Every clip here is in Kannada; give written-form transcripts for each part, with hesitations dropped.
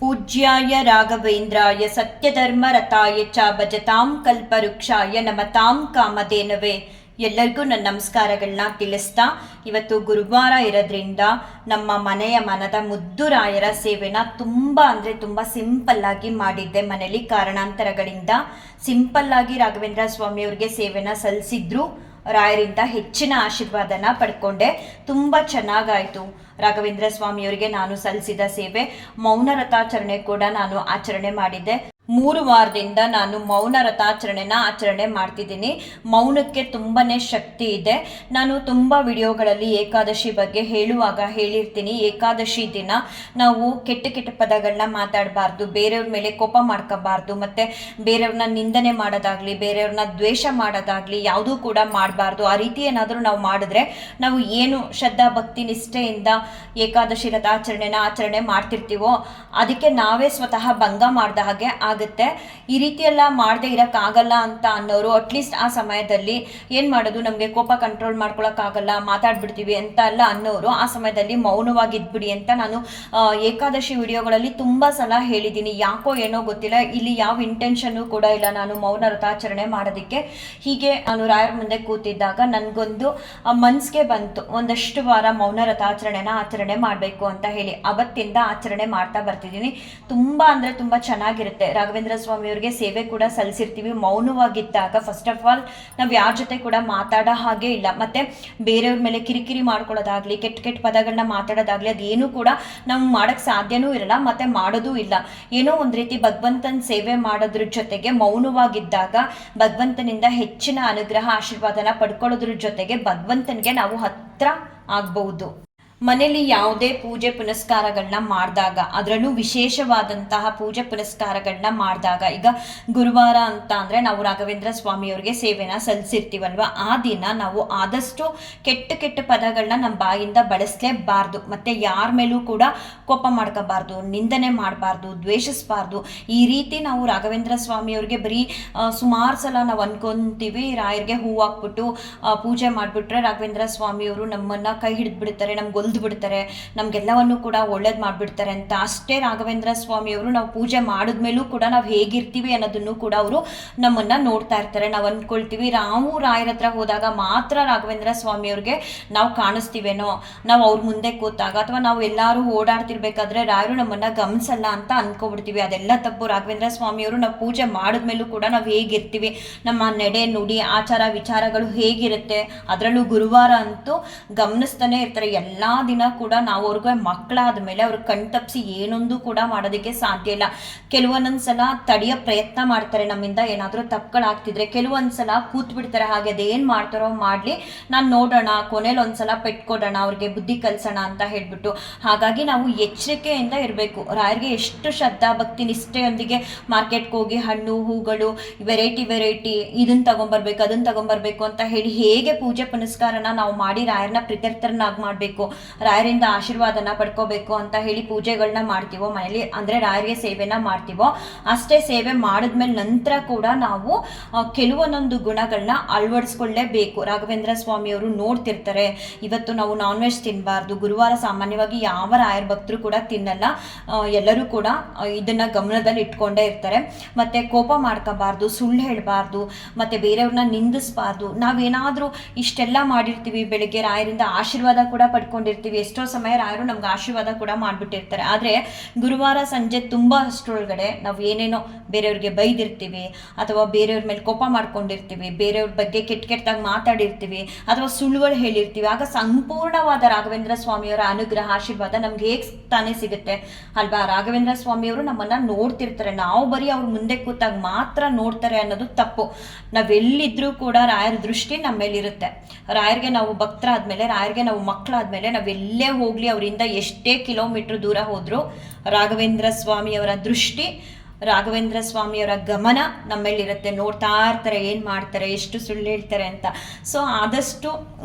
ಪೂಜ್ಯಾಯ ರಾಘವೇಂದ್ರಾಯ ಸತ್ಯಧರ್ಮರತಾಯ ಚ ಭಜತಾಂ ಕಲ್ಪವೃಕ್ಷಾಯ ನಮತಾಂ ಕಾಮಧೇನವೇ. ಎಲ್ಲರಿಗೂ ನನ್ನ ನಮಸ್ಕಾರಗಳನ್ನ ತಿಳಿಸ್ತಾ, ಇವತ್ತು ಗುರುವಾರ ಇರೋದ್ರಿಂದ ನಮ್ಮ ಮನದ ಮುದ್ದು ರಾಯರ ಸೇವೆನ ತುಂಬ ಸಿಂಪಲ್ಲಾಗಿ ಮಾಡಿದ್ದೆ. ಮನೇಲಿ ಕಾರಣಾಂತರಗಳಿಂದ ಸಿಂಪಲ್ಲಾಗಿ ರಾಘವೇಂದ್ರ ಸ್ವಾಮಿಯವ್ರಿಗೆ ಸೇವೆನ ಸಲ್ಲಿಸಿದ್ರು. ರಾಯರಿಂದ ಹೆಚ್ಚಿನ ಆಶೀರ್ವಾದನ ಪಡ್ಕೊಂಡೆ. ತುಂಬ ಚೆನ್ನಾಗಾಯಿತು. ರಾಘವೇಂದ್ರ ಸ್ವಾಮಿಯವರಿಗೆ ನಾನು ಸಲ್ಲಿಸಿದ ಸೇವೆ, ಮೌನ ರಥಾಚರಣೆ ಕೂಡ ನಾನು ಆಚರಣೆ ಮಾಡಿದ್ದೆ. 3 ವಾರದಿಂದ ನಾನು ಮೌನ ರಥಾಚರಣೆನ ಆಚರಣೆ ಮಾಡ್ತಿದ್ದೀನಿ. ಮೌನಕ್ಕೆ ತುಂಬನೇ ಶಕ್ತಿ ಇದೆ. ನಾನು ತುಂಬ ವಿಡಿಯೋಗಳಲ್ಲಿ ಏಕಾದಶಿ ಬಗ್ಗೆ ಹೇಳುವಾಗ ಹೇಳಿರ್ತೀನಿ, ಏಕಾದಶಿ ದಿನ ನಾವು ಕೆಟ್ಟ ಪದಗಳನ್ನ ಮಾತಾಡಬಾರ್ದು, ಬೇರೆಯವ್ರ ಮೇಲೆ ಕೋಪ ಮಾಡ್ಕೋಬಾರ್ದು, ಮತ್ತು ಬೇರೆಯವ್ರನ್ನ ನಿಂದನೆ ಮಾಡೋದಾಗ್ಲಿ, ಬೇರೆಯವ್ರನ್ನ ದ್ವೇಷ ಮಾಡೋದಾಗ್ಲಿ ಯಾವುದೂ ಕೂಡ ಮಾಡಬಾರ್ದು. ಆ ರೀತಿ ಏನಾದರೂ ನಾವು ಮಾಡಿದ್ರೆ ನಾವು ಏನು ಶ್ರದ್ಧಾ ಭಕ್ತಿ ನಿಷ್ಠೆಯಿಂದ ಏಕಾದಶಿ ರಥಾಚರಣೆನ ಆಚರಣೆ ಮಾಡ್ತಿರ್ತೀವೋ ಅದಕ್ಕೆ ನಾವೇ ಸ್ವತಃ ಭಂಗ ಮಾಡಿದ ಹಾಗೆ ಆಗುತ್ತೆ. ಈ ರೀತಿ ಎಲ್ಲ ಮಾಡದೆ ಇರೋಕ್ಕಾಗಲ್ಲ ಅಂತ ಅನ್ನೋರು ಅಟ್ಲೀಸ್ಟ್ ಆ ಸಮಯದಲ್ಲಿ ಏನು ಮಾಡೋದು, ನಮಗೆ ಕೋಪ ಕಂಟ್ರೋಲ್ ಮಾಡ್ಕೊಳಕ್ಕಾಗಲ್ಲ, ಮಾತಾಡ್ಬಿಡ್ತೀವಿ ಅಂತ ಎಲ್ಲ ಅನ್ನೋರು ಆ ಸಮಯದಲ್ಲಿ ಮೌನವಾಗಿದ್ಬಿಡಿ ಅಂತ ನಾನು ಏಕಾದಶಿ ವಿಡಿಯೋಗಳಲ್ಲಿ ತುಂಬ ಸಲ ಹೇಳಿದ್ದೀನಿ. ಯಾಕೋ ಏನೋ ಗೊತ್ತಿಲ್ಲ, ಇಲ್ಲಿ ಯಾವ ಇಂಟೆನ್ಷನ್ನು ಕೂಡ ಇಲ್ಲ ನಾನು ಮೌನ ವ್ರತಾಚರಣೆ ಮಾಡೋದಕ್ಕೆ. ಹೀಗೆ ನಾನು ರಾಯರ ಮುಂದೆ ಕೂತಿದ್ದಾಗ ನನಗೊಂದು ಮನಸ್ಸಿಗೆ ಬಂತು, ಒಂದಷ್ಟು ವಾರ ಮೌನ ವ್ರತಾಚರಣೆನ ಆಚರಣೆ ಮಾಡಬೇಕು ಅಂತ ಹೇಳಿ ಅವತ್ತಿಂದ ಆಚರಣೆ ಮಾಡ್ತಾ ಬರ್ತಿದ್ದೀನಿ. ತುಂಬ ಚೆನ್ನಾಗಿರುತ್ತೆ. ರಾಘವೇಂದ್ರ ಸ್ವಾಮಿಯವ್ರಿಗೆ ಸೇವೆ ಕೂಡ ಸಲ್ಲಿಸಿರ್ತೀವಿ. ಮೌನವಾಗಿದ್ದಾಗ ಫಸ್ಟ್ ಆಫ್ ಆಲ್ ನಾವು ಯಾರ ಜೊತೆ ಕೂಡ ಮಾತಾಡೋ ಹಾಗೆ ಇಲ್ಲ, ಮತ್ತೆ ಬೇರೆಯವ್ರ ಮೇಲೆ ಕಿರಿಕಿರಿ ಮಾಡ್ಕೊಳ್ಳೋದಾಗ್ಲಿ, ಕೆಟ್ಟ ಪದಗಳನ್ನ ಮಾತಾಡೋದಾಗ್ಲಿ ಅದೇನು ಕೂಡ ನಾವು ಮಾಡೋಕ್ಕೆ ಸಾಧ್ಯನೂ ಇರಲ್ಲ, ಮತ್ತೆ ಮಾಡೋದೂ ಇಲ್ಲ. ಏನೋ ಒಂದು ರೀತಿ ಭಗವಂತನ ಸೇವೆ ಮಾಡೋದ್ರ ಜೊತೆಗೆ ಮೌನವಾಗಿದ್ದಾಗ ಭಗವಂತನಿಂದ ಹೆಚ್ಚಿನ ಅನುಗ್ರಹ ಆಶೀರ್ವಾದನ ಪಡ್ಕೊಳ್ಳೋದ್ರ ಜೊತೆಗೆ ಭಗವಂತನಿಗೆ ನಾವು ಹತ್ರ ಆಗ್ಬಹುದು. ಮನೆಯಲ್ಲಿ ಯಾವುದೇ ಪೂಜೆ ಪುನಸ್ಕಾರಗಳನ್ನ ಮಾಡಿದಾಗ, ಅದರಲ್ಲೂ ವಿಶೇಷವಾದಂತಹ ಪೂಜೆ ಪುನಸ್ಕಾರಗಳನ್ನ ಮಾಡಿದಾಗ, ಈಗ ಗುರುವಾರ ಅಂತ ಅಂದರೆ ನಾವು ರಾಘವೇಂದ್ರ ಸ್ವಾಮಿಯವ್ರಿಗೆ ಸೇವೆನ ಸಲ್ಲಿಸಿರ್ತೀವಲ್ವ, ಆ ದಿನ ನಾವು ಆದಷ್ಟು ಕೆಟ್ಟ ಪದಗಳನ್ನ ನಮ್ಮ ಬಾಯಿಂದ ಬಳಸಲೇಬಾರ್ದು. ಮತ್ತು ಯಾರ ಮೇಲೂ ಕೂಡ ಕೋಪ ಮಾಡ್ಕೋಬಾರ್ದು, ನಿಂದನೆ ಮಾಡಬಾರ್ದು, ದ್ವೇಷಿಸಬಾರ್ದು. ಈ ರೀತಿ ನಾವು ರಾಘವೇಂದ್ರ ಸ್ವಾಮಿಯವ್ರಿಗೆ ಬರೀ ಸುಮಾರು ಸಲ ನಾವು ಅನ್ಕೊಂತೀವಿ, ರಾಯರಿಗೆ ಹೂ ಹಾಕ್ಬಿಟ್ಟು ಪೂಜೆ ಮಾಡಿಬಿಟ್ರೆ ರಾಘವೇಂದ್ರ ಸ್ವಾಮಿಯವರು ನಮ್ಮನ್ನು ಕೈ ಹಿಡಿದ್ಬಿಡ್ತಾರೆ, ನಮ್ಗೆ ಬಿಡ್ತಾರೆ, ನಮ್ಗೆಲ್ಲವನ್ನು ಕೂಡ ಒಳ್ಳೇದು ಮಾಡಿಬಿಡ್ತಾರೆ ಅಂತ. ಅಷ್ಟೇ ರಾಘವೇಂದ್ರ ಸ್ವಾಮಿಯವರು ನಾವು ಪೂಜೆ ಮಾಡಿದ್ಮೇಲೂ ಕೂಡ ನಾವು ಹೇಗಿರ್ತೀವಿ ಅನ್ನೋದನ್ನು ಕೂಡ ಅವರು ನಮ್ಮನ್ನ ನೋಡ್ತಾ ಇರ್ತಾರೆ. ನಾವು ಅಂದ್ಕೊಳ್ತೀವಿ ನಾವು ರಾಯರ ಹತ್ರ ಹೋದಾಗ ಮಾತ್ರ ರಾಘವೇಂದ್ರ ಸ್ವಾಮಿಯವ್ರಿಗೆ ನಾವು ಕಾಣಿಸ್ತೀವೇನೋ, ನಾವು ಅವ್ರ ಮುಂದೆ ಕೂತಾಗ ಅಥವಾ ನಾವು ಎಲ್ಲರೂ ಓಡಾಡ್ತಿರ್ಬೇಕಾದ್ರೆ ರಾಯರು ನಮ್ಮನ್ನ ಗಮನಿಸಲ್ಲ ಅಂತ ಅನ್ಕೊಬಿಡ್ತೀವಿ. ಅದೆಲ್ಲ ತಪ್ಪು. ರಾಘವೇಂದ್ರ ಸ್ವಾಮಿಯವರು ನಾವು ಪೂಜೆ ಮಾಡಿದ್ಮೇಲೂ ಕೂಡ ನಾವು ಹೇಗಿರ್ತೀವಿ, ನಮ್ಮ ನಡೆ ನುಡಿ ಆಚಾರ ವಿಚಾರಗಳು ಹೇಗಿರುತ್ತೆ, ಅದರಲ್ಲೂ ಗುರುವಾರ ಅಂತೂ ಗಮನಿಸ್ತಾನೆ ಇರ್ತಾರೆ. ಎಲ್ಲ ದಿನ ಕೂಡ ನಾವು ಅವ್ರಿಗೆ ಮಕ್ಕಳಾದ ಮೇಲೆ ಅವ್ರ ಕಣ್ತಪ್ಪಿಸಿ ಏನೊಂದು ಕೂಡ ಮಾಡೋದಕ್ಕೆ ಸಾಧ್ಯ ಇಲ್ಲ. ಕೆಲವೊಂದೊಂದ್ಸಲ ತಡೆಯೋ ಪ್ರಯತ್ನ ಮಾಡ್ತಾರೆ, ನಮ್ಮಿಂದ ಏನಾದರೂ ತಪ್ಪುಗಳಾಗ್ತಿದ್ರೆ ಕೆಲವೊಂದ್ಸಲ ಕೂತ್ ಬಿಡ್ತಾರೆ. ಹಾಗೆ ಅದೇನು ಮಾಡ್ತಾರೋ ಮಾಡಲಿ, ನಾನು ನೋಡೋಣ, ಕೊನೆಯಲ್ಲಿ ಒಂದ್ಸಲ ಪೆಟ್ಕೊಡೋಣ, ಅವ್ರಿಗೆ ಬುದ್ಧಿ ಕಲಿಸೋಣ ಅಂತ ಹೇಳ್ಬಿಟ್ಟು. ಹಾಗಾಗಿ ನಾವು ಎಚ್ಚರಿಕೆಯಿಂದ ಇರಬೇಕು. ರಾಯರಿಗೆ ಎಷ್ಟು ಶ್ರದ್ಧಾ ಭಕ್ತಿ ನಿಷ್ಠೆಯೊಂದಿಗೆ ಮಾರ್ಕೆಟ್ಗೆ ಹೋಗಿ ಹಣ್ಣು ಹೂಗಳು ವೆರೈಟಿ ಇದನ್ನ ತಗೊಂಬರ್ಬೇಕು ಅಂತ ಹೇಳಿ ಹೇಗೆ ಪೂಜೆ ಪುನಸ್ಕಾರನ ನಾವು ಮಾಡಿ ರಾಯರನ್ನ ಪ್ರೀತ್ಯರ್ಥರನ್ನಾಗಿ ಮಾಡಬೇಕು, ರಾಯರಿಂದ ಆಶೀರ್ವಾದನ ಪಡ್ಕೋಬೇಕು ಅಂತ ಹೇಳಿ ಪೂಜೆಗಳನ್ನ ಮಾಡ್ತೀವೋ ಮನೇಲಿ, ಅಂದರೆ ರಾಯರಿಗೆ ಸೇವೆನ ಮಾಡ್ತೀವೋ, ಅಷ್ಟೇ ಸೇವೆ ಮಾಡಿದ್ಮೇಲೆ ನಂತರ ಕೂಡ ನಾವು ಕೆಲವೊಂದೊಂದು ಗುಣಗಳನ್ನ ಅಳವಡಿಸ್ಕೊಳ್ಳೇಬೇಕು. ರಾಘವೇಂದ್ರ ಸ್ವಾಮಿಯವರು ನೋಡ್ತಿರ್ತಾರೆ, ಇವತ್ತು ನಾವು ನಾನ್ ವೆಜ್ ತಿನ್ನಬಾರ್ದು. ಗುರುವಾರ ಸಾಮಾನ್ಯವಾಗಿ ಯಾವ ರಾಯರ ಭಕ್ತರು ಕೂಡ ತಿನ್ನಲ್ಲ, ಎಲ್ಲರೂ ಕೂಡ ಇದನ್ನ ಗಮನದಲ್ಲಿ ಇಟ್ಕೊಂಡೇ ಇರ್ತಾರೆ. ಮತ್ತೆ ಕೋಪ ಮಾಡ್ಕೋಬಾರ್ದು, ಸುಳ್ಳು ಹೇಳಬಾರ್ದು, ಮತ್ತೆ ಬೇರೆಯವ್ರನ್ನ ನಿಂದಿಸಬಾರ್ದು. ನಾವೇನಾದರೂ ಇಷ್ಟೆಲ್ಲ ಮಾಡಿರ್ತೀವಿ, ಬೆಳಿಗ್ಗೆ ರಾಯರಿಂದ ಆಶೀರ್ವಾದ ಕೂಡ ಪಡ್ಕೊಂಡಿರ್ತೀವಿ, ಎಷ್ಟೋ ಸಮಯ ರಾಯರು ನಮ್ಗೆ ಆಶೀರ್ವಾದ ಕೂಡ ಮಾಡಿಬಿಟ್ಟಿರ್ತಾರೆ. ಆದರೆ ಗುರುವಾರ ಸಂಜೆ ತುಂಬ ಅಷ್ಟರೊಳಗಡೆ ನಾವು ಏನೇನೋ ಬೇರೆಯವ್ರಿಗೆ ಬೈದಿರ್ತೀವಿ, ಅಥವಾ ಬೇರೆಯವ್ರ ಮೇಲೆ ಕೋಪ ಮಾಡ್ಕೊಂಡಿರ್ತೀವಿ, ಬೇರೆಯವ್ರ ಬಗ್ಗೆ ಕೆಟ್ಟದಾಗಿ ಮಾತಾಡಿರ್ತೀವಿ, ಅಥವಾ ಸುಳ್ಳುಗಳು ಹೇಳಿರ್ತೀವಿ. ಆಗ ಸಂಪೂರ್ಣವಾದ ರಾಘವೇಂದ್ರ ಸ್ವಾಮಿಯವರ ಅನುಗ್ರಹ ಆಶೀರ್ವಾದ ನಮ್ಗೆ ಹೇಗೆ ತಾನೇ ಸಿಗುತ್ತೆ ಅಲ್ವಾ? ರಾಘವೇಂದ್ರ ಸ್ವಾಮಿಯವರು ನಮ್ಮನ್ನ ನೋಡ್ತಿರ್ತಾರೆ, ನಾವು ಬರೀ ಅವ್ರ ಮುಂದೆ ಕೂತಾಗ ಮಾತ್ರ ನೋಡ್ತಾರೆ ಅನ್ನೋದು ತಪ್ಪು. ನಾವೆಲ್ಲಿದ್ರೂ ಕೂಡ ರಾಯರ ದೃಷ್ಟಿ ನಮ್ಮ ಮೇಲಿರುತ್ತೆ. ರಾಯರಿಗೆ ನಾವು ಭಕ್ತರಾದ್ಮೇಲೆ, ರಾಯರಿಗೆ ನಾವು ಮಕ್ಕಳಾದ್ಮೇಲೆ, ನಾವೆಲ್ಲೇ ಹೋಗ್ಲಿ, ಅವರಿಂದ ಎಷ್ಟೇ ಕಿಲೋಮೀಟರ್ ದೂರ ಹೋದ್ರು ರಾಘವೇಂದ್ರ ಸ್ವಾಮಿಯವರ ದೃಷ್ಟಿ, ರಾಘವೇಂದ್ರ ಸ್ವಾಮಿಯವರ ಗಮನ ನಮ್ಮಲ್ಲಿರುತ್ತೆ. ನೋಡ್ತಾ ಇರ್ತಾರೆ, ಏನು ಮಾಡ್ತಾರೆ, ಎಷ್ಟು ಸುಳ್ಳು ಹೇಳ್ತಾರೆ ಅಂತ. ಸೊ ಆದಷ್ಟು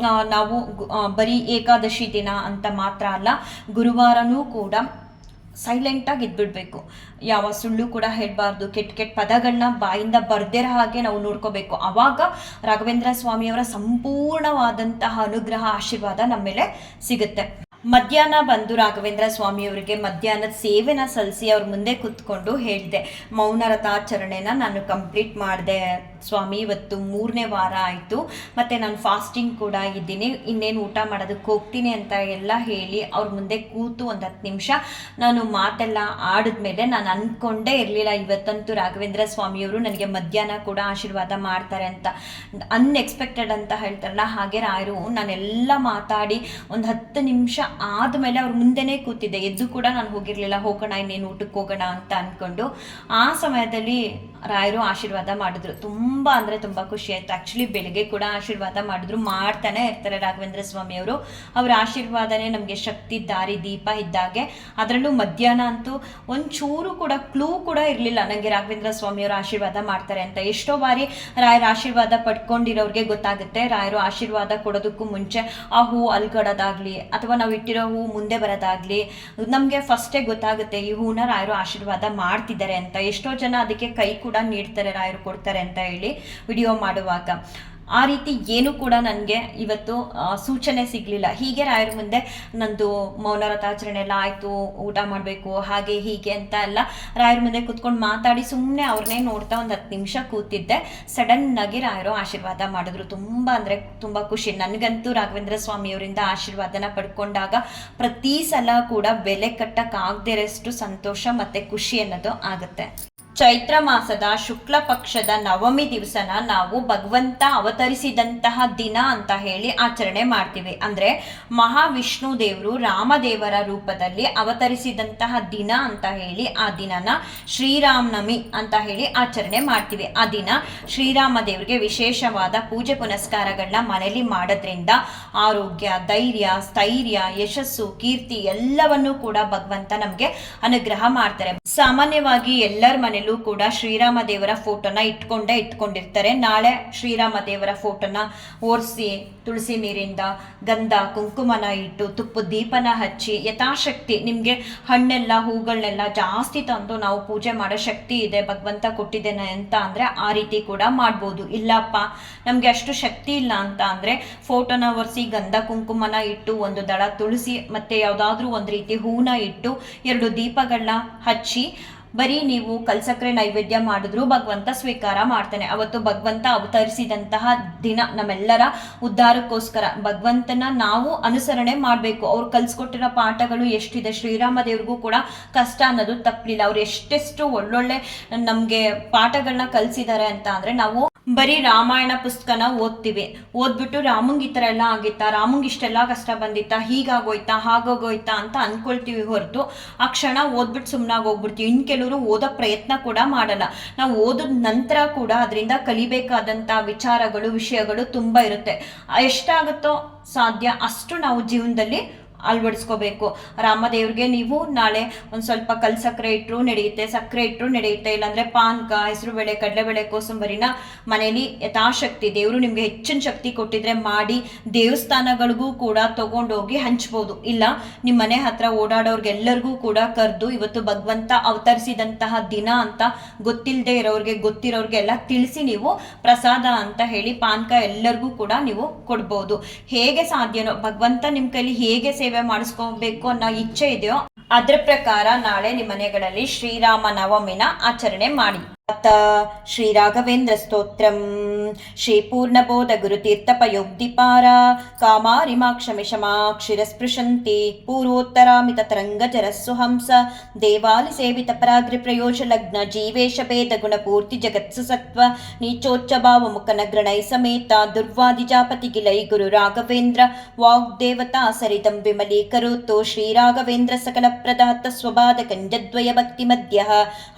ನಾವು ಬರೀ ಏಕಾದಶಿ ದಿನ ಅಂತ ಮಾತ್ರ ಅಲ್ಲ, ಗುರುವಾರನೂ ಕೂಡ ಸೈಲೆಂಟಾಗಿ ಇದ್ಬಿಡ್ಬೇಕು. ಯಾವ ಸುಳ್ಳು ಕೂಡ ಹೇಳಬಾರ್ದು, ಕೆಟ್ಟ ಪದಗಳನ್ನ ಬಾಯಿಂದ ಬರ್ದಿರೋ ಹಾಗೆ ನಾವು ನೋಡ್ಕೋಬೇಕು. ಆವಾಗ ರಾಘವೇಂದ್ರ ಸ್ವಾಮಿಯವರ ಸಂಪೂರ್ಣವಾದಂತಹ ಅನುಗ್ರಹ ಆಶೀರ್ವಾದ ನಮ್ಮ ಮೇಲೆ ಸಿಗುತ್ತೆ. ಮಧ್ಯಾಹ್ನ ಬಂದು ರಾಘವೇಂದ್ರ ಸ್ವಾಮಿಯವರಿಗೆ ಮಧ್ಯಾಹ್ನದ ಸೇವೆನ ಸಲ್ಲಿಸಿ ಅವ್ರ ಮುಂದೆ ಕೂತ್ಕೊಂಡು ಹೇಳಿದೆ, ಮೌನ ರಥಾಚರಣೆನ ನಾನು ಕಂಪ್ಲೀಟ್ ಮಾಡಿದೆ ಸ್ವಾಮಿ, ಇವತ್ತು 3ನೇ ವಾರ ಆಯಿತು, ಮತ್ತು ನಾನು ಫಾಸ್ಟಿಂಗ್ ಕೂಡ ಇದ್ದೀನಿ, ಇನ್ನೇನು ಊಟ ಮಾಡೋದಕ್ಕೆ ಹೋಗ್ತೀನಿ ಅಂತ ಎಲ್ಲ ಹೇಳಿ ಅವ್ರ ಮುಂದೆ ಕೂತು ಒಂದು 10 ನಿಮಿಷ ನಾನು ಮಾತೆಲ್ಲ ಆಡಿದ್ಮೇಲೆ ನಾನು ಅಂದ್ಕೊಂಡೇ ಇರಲಿಲ್ಲ ಇವತ್ತಂತೂ ರಾಘವೇಂದ್ರ ಸ್ವಾಮಿಯವರು ನನಗೆ ಮಧ್ಯಾಹ್ನ ಕೂಡ ಆಶೀರ್ವಾದ ಮಾಡ್ತಾರೆ ಅಂತ. ಅನ್ಎಕ್ಸ್ಪೆಕ್ಟೆಡ್ ಅಂತ ಹೇಳ್ತಾರಲ್ಲ ಹಾಗೆ ರಾಯರು ನಾನೆಲ್ಲ ಮಾತಾಡಿ ಒಂದು 10 ನಿಮಿಷ ಆದಮೇಲೆ ಅವ್ರ ಮುಂದೆನೇ ಕೂತಿದ್ದೆ, ಎದ್ದು ಕೂಡ ನಾನು ಹೋಗಿರಲಿಲ್ಲ, ಹೋಗೋಣ ಇನ್ನೇನು ಊಟಕ್ಕೆ ಹೋಗೋಣ ಅಂತ ಅಂದ್ಕೊಂಡು. ಆ ಸಮಯದಲ್ಲಿ ರಾಯರು ಆಶೀರ್ವಾದ ಮಾಡಿದ್ರು. ತುಂಬ ಅಂದರೆ ತುಂಬ ಖುಷಿ ಆಯಿತು. ಆ್ಯಕ್ಚುಲಿ ಬೆಳಗ್ಗೆ ಕೂಡ ಆಶೀರ್ವಾದ ಮಾಡಿದ್ರು, ಮಾಡ್ತಾನೆ ಇರ್ತಾರೆ ರಾಘವೇಂದ್ರ ಸ್ವಾಮಿಯವರು. ಅವರ ಆಶೀರ್ವಾದನೇ ನಮಗೆ ಶಕ್ತಿ, ದಾರಿ, ದೀಪ ಇದ್ದಾಗೆ. ಅದರಲ್ಲೂ ಮಧ್ಯಾಹ್ನ ಅಂತೂ ಒಂಚೂರು ಕೂಡ ಕ್ಲೂ ಕೂಡ ಇರಲಿಲ್ಲ ನನಗೆ ರಾಘವೇಂದ್ರ ಸ್ವಾಮಿಯವರು ಆಶೀರ್ವಾದ ಮಾಡ್ತಾರೆ ಅಂತ. ಎಷ್ಟೋ ಬಾರಿ ರಾಯರ ಆಶೀರ್ವಾದ ಪಡ್ಕೊಂಡಿರೋರಿಗೆ ಗೊತ್ತಾಗುತ್ತೆ, ರಾಯರು ಆಶೀರ್ವಾದ ಕೊಡೋದಕ್ಕೂ ಮುಂಚೆ ಆ ಹೂ ಅಲ್ಗಡೋದಾಗಲಿ ಅಥವಾ ನಾವು ಇಟ್ಟಿರೋ ಹೂ ಮುಂದೆ ಬರೋದಾಗಲಿ ನಮಗೆ ಫಸ್ಟೇ ಗೊತ್ತಾಗುತ್ತೆ ಈ ಹೂನ ರಾಯರು ಆಶೀರ್ವಾದ ಮಾಡ್ತಿದ್ದಾರೆ ಅಂತ. ಎಷ್ಟೋ ಜನ ಅದಕ್ಕೆ ಕೈ ಕೂಡ ನೀಡ್ತಾರೆ, ರಾಯರು ಕೊಡ್ತಾರೆ ಅಂತ ಹೇಳಿ ವಿಡಿಯೋ ಮಾಡುವಾಗ. ಆ ರೀತಿ ಏನು ಕೂಡ ನನಗೆ ಇವತ್ತು ಸೂಚನೆ ಸಿಗಲಿಲ್ಲ. ಹೀಗೆ ರಾಯರ ಮುಂದೆ ನಂದು ಮೌನ ರಥಾಚರಣೆ ಎಲ್ಲ ಆಯಿತು, ಊಟ ಮಾಡಬೇಕು ಹಾಗೆ ಹೀಗೆ ಅಂತ ಎಲ್ಲ ರಾಯರ ಮುಂದೆ ಕೂತ್ಕೊಂಡು ಮಾತಾಡಿ ಸುಮ್ಮನೆ ಅವ್ರನ್ನೇ ನೋಡ್ತಾ ಒಂದು 10 ನಿಮಿಷ ಕೂತಿದ್ದೆ. ಸಡನ್ನಾಗಿ ರಾಯರು ಆಶೀರ್ವಾದ ಮಾಡಿದ್ರು. ತುಂಬ ಅಂದರೆ ತುಂಬ ಖುಷಿ. ನನಗಂತೂ ರಾಘವೇಂದ್ರ ಸ್ವಾಮಿಯವರಿಂದ ಆಶೀರ್ವಾದನ ಪಡ್ಕೊಂಡಾಗ ಪ್ರತಿ ಸಲ ಕೂಡ ಬೆಲೆ ಕಟ್ಟಕ್ಕಾಗದಿರೋಷ್ಟು ಸಂತೋಷ ಮತ್ತು ಖುಷಿ ಅನ್ನೋದು ಆಗುತ್ತೆ. ಚೈತ್ರ ಮಾಸದ ಶುಕ್ಲ ಪಕ್ಷದ ನವಮಿ ದಿವಸನ ನಾವು ಭಗವಂತ ಅವತರಿಸಿದಂತಹ ದಿನ ಅಂತ ಹೇಳಿ ಆಚರಣೆ ಮಾಡ್ತೀವಿ. ಅಂದರೆ ಮಹಾವಿಷ್ಣು ದೇವರು ರಾಮದೇವರ ರೂಪದಲ್ಲಿ ಅವತರಿಸಿದಂತಹ ದಿನ ಅಂತ ಹೇಳಿ ಆ ದಿನನ ಶ್ರೀರಾಮನವಮಿ ಅಂತ ಹೇಳಿ ಆಚರಣೆ ಮಾಡ್ತೀವಿ. ಆ ದಿನ ಶ್ರೀರಾಮ ದೇವರಿಗೆ ವಿಶೇಷವಾದ ಪೂಜೆ ಪುನಸ್ಕಾರಗಳನ್ನ ಮನೆಯಲ್ಲಿ ಮಾಡೋದ್ರಿಂದ ಆರೋಗ್ಯ, ಧೈರ್ಯ, ಸ್ಥೈರ್ಯ, ಯಶಸ್ಸು, ಕೀರ್ತಿ ಎಲ್ಲವನ್ನೂ ಕೂಡ ಭಗವಂತ ನಮಗೆ ಅನುಗ್ರಹ ಮಾಡ್ತಾರೆ. ಸಾಮಾನ್ಯವಾಗಿ ಎಲ್ಲರ ಮನೆಯಲ್ಲೂ ಕೂಡ ಶ್ರೀರಾಮ ದೇವರ ಫೋಟೋನ ಇಟ್ಕೊಂಡಿರ್ತಾರೆ. ನಾಳೆ ಶ್ರೀರಾಮ ದೇವರ ಫೋಟೋನ ಒರೆಸಿ ತುಳಸಿ ನೀರಿಂದ ಗಂಧ ಕುಂಕುಮನ ಇಟ್ಟು ತುಪ್ಪದ ದೀಪನ ಹಚ್ಚಿ ಯಥಾಶಕ್ತಿ ನಿಮಗೆ ಹಣ್ಣೆಲ್ಲ ಹೂಗಳನ್ನೆಲ್ಲ ಜಾಸ್ತಿ ತಂದು ನಾವು ಪೂಜೆ ಮಾಡೋ ಶಕ್ತಿ ಇದೆ ಭಗವಂತ ಕೊಟ್ಟಿದ್ದೇನೆ ಅಂತ ಅಂದರೆ ಆ ರೀತಿ ಕೂಡ ಮಾಡ್ಬೋದು. ಇಲ್ಲಪ್ಪ ನಮಗೆ ಅಷ್ಟು ಶಕ್ತಿ ಇಲ್ಲ ಅಂತ ಅಂದರೆ ಫೋಟೋನ ಒರೆಸಿ ಗಂಧ ಕುಂಕುಮನ ಇಟ್ಟು ಒಂದು ದಳ ತುಳಸಿ ಮತ್ತು ಯಾವುದಾದ್ರೂ ಒಂದು ರೀತಿ ಹೂನ ಇಟ್ಟು 2 ದೀಪಗಳನ್ನ ಹಚ್ಚಿ ಬರೀ ನೀವು ಕಲ್ಸಕ್ರೆ ನೈವೇದ್ಯ ಮಾಡಿದ್ರು ಭಗವಂತ ಸ್ವೀಕಾರ ಮಾಡ್ತಾನೆ. ಅವತ್ತು ಭಗವಂತ ಅವತರಿಸಿದಂತಹ ದಿನ ನಮ್ಮೆಲ್ಲರ ಉದ್ಧಾರಕ್ಕೋಸ್ಕರ ಭಗವಂತನ ನಾವು ಅನುಸರಣೆ ಮಾಡಬೇಕು. ಅವ್ರು ಕಲ್ಸ್ಕೊಟ್ಟಿರೋ ಪಾಠಗಳು ಎಷ್ಟಿದೆ, ಶ್ರೀರಾಮ ದೇವ್ರಿಗೂ ಕೂಡ ಕಷ್ಟ ಅನ್ನೋದು ತಪ್ಪಲಿಲ್ಲ. ಅವ್ರು ಎಷ್ಟೆಷ್ಟು ಒಳ್ಳೊಳ್ಳೆ ನಮಗೆ ಪಾಠಗಳನ್ನ ಕಲಿಸಿದ್ದಾರೆ ಅಂತ ಅಂದರೆ ನಾವು ಬರೀ ರಾಮಾಯಣ ಪುಸ್ತಕನ ಓದ್ಬಿಟ್ಟು ರಾಮಂಗ್ ಈ ಥರ ಎಲ್ಲ ಆಗಿತ್ತಾ, ರಾಮಂಗ್ ಇಷ್ಟೆಲ್ಲ ಕಷ್ಟ ಬಂದಿತ್ತಾ, ಹೀಗಾಗೋಯ್ತಾ ಹಾಗೋಗೋಯ್ತಾ ಅಂತ ಅನ್ಕೊಳ್ತೀವಿ ಹೊರತು ಆ ಕ್ಷಣ ಓದ್ಬಿಟ್ಟು ಸುಮ್ಮನಾಗಿ ಹೋಗ್ಬಿಡ್ತೀವಿ. ಇನ್ನು ಕೆಲವರು ಓದೋ ಪ್ರಯತ್ನ ಕೂಡ ಮಾಡಲ್ಲ. ನಾವು ಓದಿದ ನಂತರ ಕೂಡ ಅದರಿಂದ ಕಲಿಬೇಕಾದಂಥ ವಿಚಾರಗಳು, ವಿಷಯಗಳು ತುಂಬ ಇರುತ್ತೆ. ಎಷ್ಟಾಗುತ್ತೋ ಸಾಧ್ಯ ಅಷ್ಟು ನಾವು ಜೀವನದಲ್ಲಿ ಅಳವಡಿಸ್ಕೋಬೇಕು. ರಾಮದೇವ್ರಿಗೆ ನೀವು ನಾಳೆ ಒಂದು ಸ್ವಲ್ಪ ಸಕ್ಕರೆ ಇಟ್ಟರು ನಡೆಯುತ್ತೆ, ಸಕ್ಕರೆ ಇಟ್ಟರು ನಡೆಯುತ್ತೆ, ಇಲ್ಲಾಂದರೆ ಪಾನಕ, ಹೆಸರುಬೇಳೆ, ಕಡಲೆಬೇಳೆ, ಕೋಸಂಬರಿನ ಮನೇಲಿ ಯಥಾಶಕ್ತಿ ದೇವರು ನಿಮಗೆ ಹೆಚ್ಚಿನ ಶಕ್ತಿ ಕೊಟ್ಟಿದ್ರೆ ಮಾಡಿ ದೇವಸ್ಥಾನಗಳಿಗೂ ಕೂಡ ತೊಗೊಂಡೋಗಿ ಹಂಚ್ಬೋದು. ಇಲ್ಲ ನಿಮ್ಮ ಮನೆ ಹತ್ರ ಓಡಾಡೋರ್ಗೆಲ್ಲರಿಗೂ ಕೂಡ ಕರೆದು ಇವತ್ತು ಭಗವಂತ ಅವತರಿಸಿದಂತಹ ದಿನ ಅಂತ ಗೊತ್ತಿಲ್ಲದೆ ಇರೋರಿಗೆ ಗೊತ್ತಿರೋರಿಗೆಲ್ಲ ತಿಳಿಸಿ ನೀವು ಪ್ರಸಾದ ಅಂತ ಹೇಳಿ ಪಾನಕ ಎಲ್ಲರಿಗೂ ಕೂಡ ನೀವು ಕೊಡ್ಬೋದು. ಹೇಗೆ ಸಾಧ್ಯನೋ ಭಗವಂತ ನಿಮ್ಮ ಕೈಲಿ ಹೇಗೆ ಸೇವೆ ಮಾಡಿಸ್ಕೋಬೇಕು ಅನ್ನೋ ಇಚ್ಛೆ ಇದೆಯೋ ಅದ್ರ ಪ್ರಕಾರ ನಾಳೆ ನಿಮ್ಮ ಮನೆಗಳಲ್ಲಿ ಶ್ರೀರಾಮ ನವಮಿನ ಆಚರಣೆ ಮಾಡಿ. ಶ್ರೀ ರಾಘವೇಂದ್ರ ಸ್ತೋತ್ರಂ ಶ್ರೀ ಪೂರ್ಣಬೋಧ ಗುರುತೀರ್ಥಪಯೋಕ್ತಿಪಾರ ಕಾಮಾರಿಮಾಕ್ಷಮಿಷಮಾಕ್ಷಿರಸ್ಪೃಶಂತಿ ಪೂರ್ವೋತ್ತರಾಮಿತ ತರಂಗ ಜರಸ್ಸು ಹಂಸ ದೇವಾಲಿ ಸೇವಿತ ಪರಾಗ್ರಿ ಪ್ರಯೋಜ ಲಗ್ನ ಜೀವೇಶ ಭೇದ ಗುಣ ಪೂರ್ತಿ ಜಗತ್ಸು ಸತ್ವ ನೀಚೋಚ್ಚ ಭಾವ ಮುಖನ ಗ್ರಣೈ ಸಮೇತ ದುರ್ವಾದಿಜಾಪತಿ ಗಿಲೈ ಗುರು ರಾಘವೇಂದ್ರ ವಾಗ್ದೇವತಾ ಸರಿತಂ ವಿಮಲೀಕರೋತು ಶ್ರೀ ರಾಘವೇಂದ್ರ ಸಕಲ ಪ್ರದಾತ ಸ್ವಭಾದ ಕಂಜದ್ವಯ ಭಕ್ತಿ ಮಧ್ಯ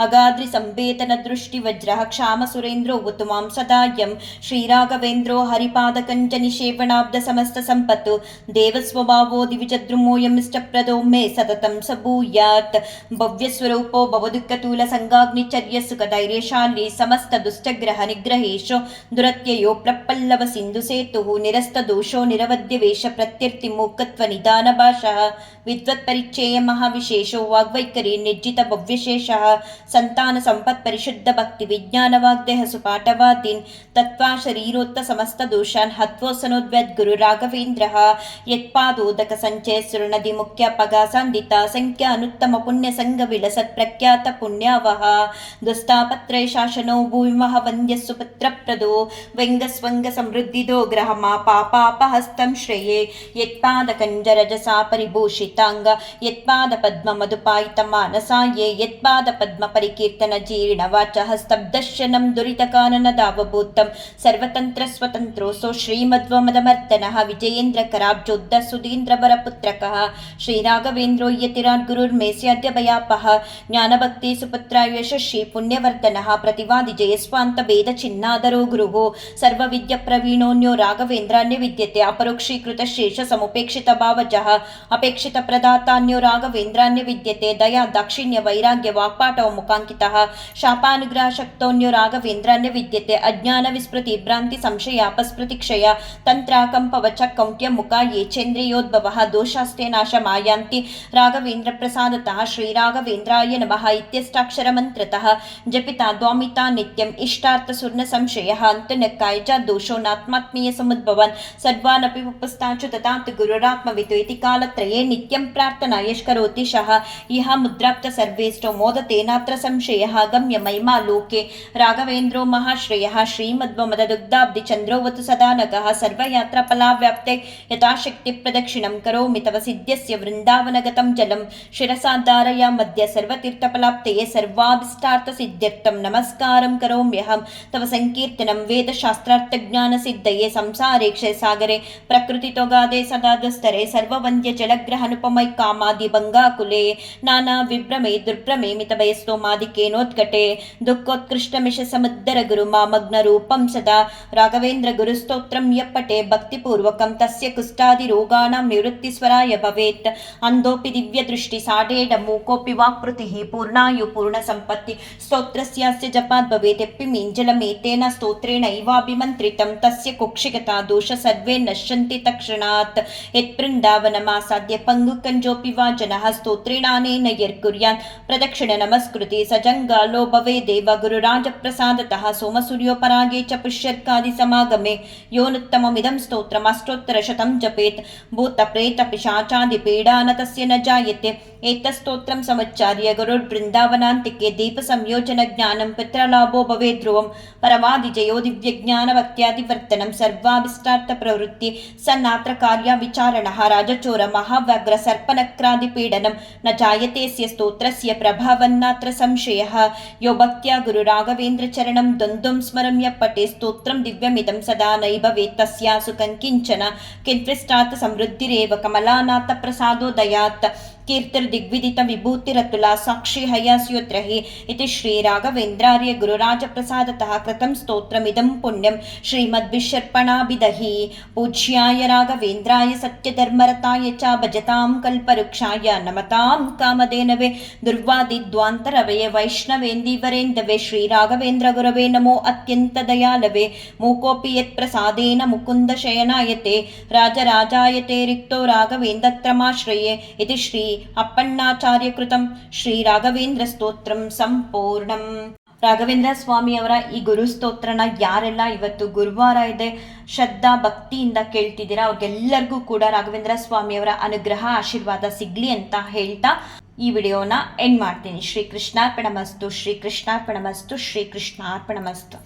ಹಗಾದ್ರಿ ಸಂವೇತನ ದೃಷ್ಟಿ ವಜ್ರ ಕ್ಷಾಮ ಸುರೇಂದ್ರೋ ಉತ್ತಮಾಂ ಸದಾಯಂ ಶ್ರೀರಾಘವೇಂದ್ರೋ ಹರಿಪಾದ ಕಂಜ ನಿಷೇವಣಾಬ್ಧ ಸಮಸ್ತ ಸಂಪತ್ತು ದೇವಸ್ವಭಾವೋ ದಿವಿಜದ್ರುಮೋಯಂ ಇಷ್ಟಪ್ರದೋ ಮೇ ಸತತಂ ಸಭೂಯಾತ್ ಭವ್ಯ ಸ್ವರೂಪೋ ಭವದುಃಖತೂಲ ಸಂಗಾಗ್ನಿಚರ್ಯ ಸುಖ ಧೈರ್ಯಶಾಲಿ ಸಮಸ್ತ ದುಷ್ಟಗ್ರಹ ನಿಗ್ರಹೇಶೋ ದುರತ್ಯಯೋ ಪ್ರಪಲ್ಲವ ಸಿಂಧು ಸೇತು ನಿರಸ್ತ ದೋಷೋ ನಿರವಧ್ಯ ವೇಷ ಪ್ರತ್ಯರ್ಥಿ ಮೂಕತ್ವ ನಿಧಾನ ಭಾಷಃ ವಿದ್ವತ್ ಪರಿಚಯ ಮಹಾವಿಶೇಷೋ ವಾಗ್ವೈಖರಿ ನಿರ್ಜಿತ ಭವ್ಯಶೇಷ ಸಂತಾನ ಸಂಪತ್ ಪರಿಶುದ್ಧ ಭಕ್ತಿ ವಿಜ್ಞಾನ ವಾಗ್ದೇಹ ಸುಪಾಠವಾದೀನ್ ತತ್ವಾ ಶರೀರೋತ್ತ ಸಮಸ್ತ ದೋಷಾನ್ ಹತ್ವೋಸನೋದ್ವ್ಯದ್ ಗುರು ರಾಘವೇಂದ್ರ ಯತ್ಪಾದೋದಕ ಸಂಚಯ ಸುರನದಿ ಮುಖ್ಯ ಪಗ ಸಂದಿತ ಸಂಖ್ಯಾ ಅನುತ್ತಮ ಪುಣ್ಯ ಸಂಘ ವಿಲಸತ್ ಪ್ರಖ್ಯಾತ ಪುಣ್ಯಾವಹ ದುಸ್ತಾಪತ್ರಯ ಶಾಸನೋ ಭೂಮಿಮಹ ವಂದ್ಯ ಸುಪುತ್ರಪ್ರದೋ ವೆಂಗಸ್ವಂಗ ಸಮೃದ್ಧಿದೋ ಗ್ರಹಮ ಪಾಪಾಪಹಸ್ತಂ ಶ್ರೇಯೇ ಯತ್ಪಾದ ಕಂಜರಜಸಾ ಪರಿಭೂಷಿತಾಂಗ ಯತ್ಪಾದ ಪದ್ಮ ಮಧುಪಾಯಿತ ಮಾನಸಾಯೇ ಯತ್ಪಾದ ಪದ್ಮ ಪರಿಕೀರ್ತನ ಜೀರ್ಣ ವಾಚ ಸ್ತಬ್ಧಶನಂ ದುರಿತಕಾನನ ದಾವಭೂತಂ ಸರ್ವತಂತ್ರ ಸ್ವತಂತ್ರೋಸೋ ಶ್ರೀಮಧ್ವಮದಮರ್ದನಃ ವಿಜಯೇಂದ್ರ ಕರಾಬ್ಜೋದ್ಧ ಸುಧೀಂದ್ರ ವರಪುತ್ರಕಃ ಶ್ರೀರಾಘವೇಂದ್ರೋ ಯತಿರಾಟ್ ಗುರುರ್ಮೇಸ್ಯಾದ್ಯ ಭಯಾಪಹ ಜ್ಞಾನಭಕ್ತಿ ಸುಪುತ್ರ ಯಶಸ್ವಿ ಪುಣ್ಯವರ್ಧನಃ ಪ್ರತಿವಾದಿ ಜಯಸ್ವಾಂತ ಭೇದ ಚಿನ್ನಾದರೋ ಗುರುಃ ಸರ್ವವಿದ್ಯ ಪ್ರವೀಣೋನ್ಯೋ ರಾಘವೇಂದ್ರಾನ್ಯ ವಿದ್ಯತೆ ಅಪರೋಕ್ಷೀಕೃತ ಶೇಷ ಸಮುಪೇಕ್ಷಿತ ಭಾವಜಃ ಅಪೇಕ್ಷಿತ ಪ್ರದಾತಾನ್ಯೋ ರಾಘವೇಂದ್ರಾನ್ಯ ವಿದ್ಯತೆ ದಯಾ ದಾಕ್ಷಿಣ್ಯ ವೈರಾಗ್ಯ ವಾಕ್ಪಾಟವ ಮುಖಾಂಕಿತಃ ಶಾಪಾನುಗ್ರಹ ಶಕ್ತೋನ್ಯೋ ರಾಘವೇಂದ್ರಾನ್ಯ ವಿದ್ಯತೆ ಅಜ್ಞಾನ ವಿಸ್ಮೃತಿ ಭ್ರಾಂತಿ ಸಂಶಯ ಅಪಸ್ಮೃತಿ ಕ್ಷಯ ತಂತ್ರ ಕಂಪವಚ ಕೌಂಟ್ಯ ಮುಖ ಯೇಚೇಂದ್ರಿಯೋದ್ಭವ ದೋಷಾಸ್ತೆ ನಾಶ ಮಾಯಾಂತಿ ರಾಘವೇಂದ್ರ ಪ್ರಸಾದತಃ ಶ್ರೀರಾಘವೇಂದ್ರಾಯ ನಮಃ ಇತ್ಯಷ್ಟಾಕ್ಷರ ಮಂತ್ರತಃ ಜಪಿತಾ ದ್ವಾಮಿತಾ ನಿತ್ಯಂ ಇಷ್ಟಾರ್ಥ ಸುರ್ಣ ಸಂಶಯ ಅಂತನಕ್ಕಾಯ ಚ ದೋಷೋ ನಾತ್ಮಾತ್ಮೀಯ ಸಮುದ್ಭವನ್ ಸರ್ವಾನಪಿ ಉಪಸ್ಥಾಚು ತಥಾತ್ ಗುರುರಾತ್ಮವಿತು ಇತಿ ಕಾಲತ್ರಯೇ ನಿತ್ಯಂ ಪ್ರಾರ್ಥನಾ ಯಶ್ಕರೋತಿ ಶಃ ಇಹ ಮುದ್ರಾಪ್ತ ಸರ್ವೇಷ್ಟೋ ಮೋದತೇನಾತ್ರ ಸಂಶಯ ಗಮ್ಯ ಮಹಿಮಾ ಲೋಕೆ ರಾಘವೇಂದ್ರೋ ಮಹಾಶ್ರೇಯಃ ಶ್ರೀಮದ್ವಮದದುಗ್ಧಾಬ್ಧಿ ಚಂದ್ರೋವತು ಸದಾನಗಃ ಸರ್ವಯಾತ್ರಾ ಫಲಾವ್ಯಾಪ್ತೆ ಯಥಾಶಕ್ತಿ ಪ್ರದಕ್ಷಿಣಂ ಕರೋಮಿ ತವ ಸಿದ್ಧ್ಯಸ್ಯ ವೃಂದಾವನಗತಂ ಜಲಂ ಶಿರಸಾ ಧಾರಯ ಮಧ್ಯ ಸರ್ವತೀರ್ಥಫಲಾಪ್ತಯೇ ಸರ್ವಾಭಿಷ್ಟಾರ್ಥ ಸಿದ್ಧ್ಯರ್ಥಂ ನಮಸ್ಕಾರಂ ಕರೋಮ್ಯಹಂ ತವ ಸಂಕೀರ್ತನಂ ವೇದಶಾಸ್ತ್ರಾರ್ಥಜ್ಞಾನ ಸಿದ್ಧಯೇ ಸಂಸಾರೇ ಕ್ಷಯಸಾಗರೆ ಪ್ರಕೃತಿ ತೊಗಾದೆ ಸದಾ ದುಸ್ತರೆ ಸರ್ವವಂದ್ಯ ಜಲಗ್ರಹನುಪಮೈ ಕಾಮಾದಿ ಭಂಗಾಕುಲೆ ನಾನಾ ವಿಭ್ರಮೆ ದುರ್ಭ್ರಮೆ ಮಿತ ಭಯಸ್ತೋಮಾದಿಕೇನೋತ್ಕಟೆ ದುಃಖೋತ್ಕೃಷ್ಟಮಿಷ ಸಮುದ್ದರ ಗುರು ಮಾಮಗ್ನ ರೂಪಂ ಸದಾ ರಾಘವೇಂದ್ರ ಗುರುಸ್ತೋತ್ರಂ ಯಪ್ಪಟೆ ಭಕ್ತಿಪೂರ್ವಕಂ ತಸ್ಯ ಕುಷ್ಠಾದಿ ರೋಗಾಣಾಂ ನಿವೃತ್ತಿಸ್ವರಾಯ ಭವೇತ್ ಅಂಧೋಪಿ ದಿವ್ಯ ದೃಷ್ಟಿ ಸಾಢೇಢ ಮೂಕೋಪಿ ವಾಕ್ಪೃತಿ ಪೂರ್ಣಾಯು ಪೂರ್ಣ ಸಂಪತ್ತಿ ಸ್ತೋತ್ರಸ್ಯಾಸ್ಯ ಜಪಾತ್ ಭವೇತ್ ಎಪ್ಪಿಮೀಂಜಲಮೇತೇನ ಸ್ತೋತ್ರೇಣೈವಾಭಿಮಂತ್ರಿತಂ ತಸ್ಯ ಕುಕ್ಷಿಗತಾ ದೋಷ ಸರ್ವೇ ನಶ್ಯಂತಿ ತಕ್ಷಣಾತ್ ಯತ್ಬೃಂದಾವನಮಾಸಾದ್ಯ ಪಂಗುಕಂಜೋಪಿ ವಾ ಜನಃ ಸ್ತೋತ್ರೇಣಾನೇನ ಯರ್ಕುರ್ಯಾನ್ ಪ್ರದಕ್ಷಿಣ ನಮಸ್ಕೃತಿ ಸಜಂಗಾಲೋ ಭವೇದೇವ ಗುರುರಾಜಪ್ರಸಾದತಃ ಸೋಮಸೂರ್ಯೋಪರಾಗೇ ಚ ಪುಷ್ಯರ್ಕಾದಿ ಸಮಾಗಮೆ ಯೋನುತ್ತಮಮಿದಂ ಸ್ತೋತ್ರಂ ಅಷ್ಟೋತ್ತರಶತಂ ಜಪೇತ್ ಭೂತ ಪ್ರೇತ ಪಿಶಾಚಾದಿ ಪೀಡಾನ ತಸ್ಯ ನ ಜಾಯತೆ ಏತಸ್ತೋತ್ರಂ ಸಮಚ್ಚಾರ್ಯ ಗುರುರ್ಬೃಂದಾವನಾಂತಿಕೆ ದೀಪ ಸಂಯೋಜನ ಜ್ಞಾನಂ ಪಿತ್ರಲಾಭೋ ಭವೇ ಧ್ರುವಂ ಪರವಾದಿ ಜಯೋ ದಿವ್ಯ ಜ್ಞಾನ ಭಕ್ತ್ಯಾದಿವರ್ತನಂ ಸರ್ವಾಭಿಷ್ಟಾರ್ಥ ಪ್ರವೃತ್ತಿ ಸನ್ನಾತ್ರ ಕಾರ್ಯ ವಿಚಾರಣಃ ರಾಜಚೋರ ಮಹಾವ್ಯಾಘ್ರ ಸರ್ಪನಕ್ರಾದಿ ಪೀಡನಂ ನ ಜಾಯತೆಸ್ಯ ಸ್ತೋತ್ರಸ್ಯ ಪ್ರಭಾವನ್ನಾತ್ರ ಸಂಶಯಃ ಯೋ ಭಕ್ತ್ಯಾ ಗುರು ರಾಘವೇಂದ್ರ ಚರಣಂ ದ್ವಂದ್ವಂ ಸ್ಮರಮ್ಯ ಪಟೆ ಸ್ತೋತ್ರಂ ದಿವ್ಯಮಿದಂ ಸದಾ ನೈಭವೇತ್ ತಸ್ಯಾಸು ಕಂಕಿಂಚನ ಕಿಂತ್ವಿಷ್ಟಾತ್ ಸಮೃದ್ಧಿರೇವ ಕಮಲಾನಾಥ ಪ್ರಸಾದೋದಯಾತ್ ಕೀರ್ತಿರ್ದಿಗ್ವಿದಿತ ವಿಭೂತಿರತುಲ ಸಾಕ್ಷಿ ಹಯಾಸ್ಯೋತ್ರಹಿ ಇತಿ ಶ್ರೀ ರಾಘವೇಂದ್ರಾರ್ಯ ಗುರುರಾಜ ಪ್ರಸಾದತಃ ಕೃತಂ ಸ್ತೋತ್ರಮಿದಂ ಪುಣ್ಯಂ ಶ್ರೀಮದ್ವಿಷರ್ಪಣಾಭಿದಹಿ ಪೂಜ್ಯಾಯ ರಾಘವೇಂದ್ರಾಯ ಸತ್ಯಧರ್ಮರತಾಯ ಚ ಭಜತಾಂ ಕಲ್ಪವೃಕ್ಷಾಯ ನಮತಾಂ ಕಾಮಧೇನವೇ ದುರ್ವಾದಿದ್ವಾಂತರವೇ ವೈಷ್ಣವೇಂದೀವರೇಂದವೇ ಶ್ರೀ ರಾಘವೇಂದ್ರ ಗುರವೇ ನಮೋ ಅತ್ಯಂತ ದಯಾಲವೇ ಮೂಕೋಪಿ ಯತ್ ಪ್ರಸಾದೇನ ಮುಕುಂದ ಶಯನಾಯತೆ ರಾಜರಾಜಾಯತೆ ರಿಕ್ತೋ ರಾಘವೇಂದ್ರತ್ರಮಾಶ್ರಯೇ ಇತಿ ಶ್ರೀ ಅಪ್ಪಣ್ಣಾಚಾರ್ಯ ಕೃತಂ ಶ್ರೀ ರಾಘವೇಂದ್ರ ಸ್ತೋತ್ರಂ ಸಂಪೂರ್ಣಂ. ರಾಘವೇಂದ್ರ ಸ್ವಾಮಿಯವರ ಈ ಗುರು ಸ್ತೋತ್ರನ ಯಾರೆಲ್ಲ ಇವತ್ತು ಗುರುವಾರ ಇದೆ ಶ್ರದ್ಧಾ ಭಕ್ತಿಯಿಂದ ಕೇಳ್ತಿದ್ದೀರಾ ಅವ್ರಿಗೆಲ್ಲರಿಗೂ ಕೂಡ ರಾಘವೇಂದ್ರ ಸ್ವಾಮಿಯವರ ಅನುಗ್ರಹ ಆಶೀರ್ವಾದ ಸಿಗ್ಲಿ ಅಂತ ಹೇಳ್ತಾ ಈ ವಿಡಿಯೋನ ಎಂಡ್ ಮಾಡ್ತೀನಿ. ಶ್ರೀ ಕೃಷ್ಣಾರ್ಪಣಮಸ್ತು, ಶ್ರೀ ಕೃಷ್ಣಾರ್ಪಣಮಸ್ತು, ಶ್ರೀ ಕೃಷ್ಣಾರ್ಪಣಮಸ್ತು.